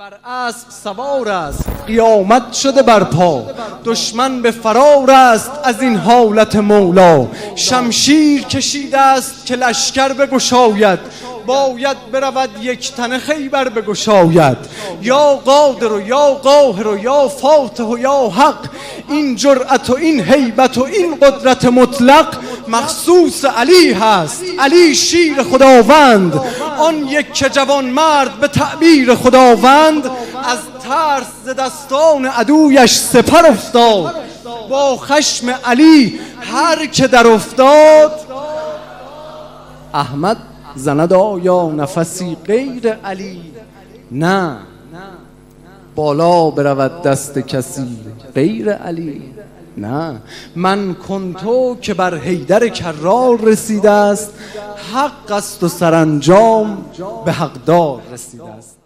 بر اسب سوار است، قیامت شده برپا، دشمن به فرار است از این حالت مولا. شمشیر کشیده است که لشکر بگشاید، باید برود یک تن خیبر بگشاید. یا قادر و یا قاهر و یا فاتح و یا حق، این جرأت و این هیبت و این قدرت مطلق مخصوص علی هست. علی شیر خداوند، آن یک که جوان مرد به تعبیر خداوند، از ترس ز دستان عدویش سپر افتاد. با خشم علی هر که در افتاد، احمد زند آیا نفسی غیر علی؟ نه، بالا برود دست کسی غیر علی. نه، من کنتو که بر حیدر کرار رسیده است، حق است و سرانجام به حقدار رسیده است.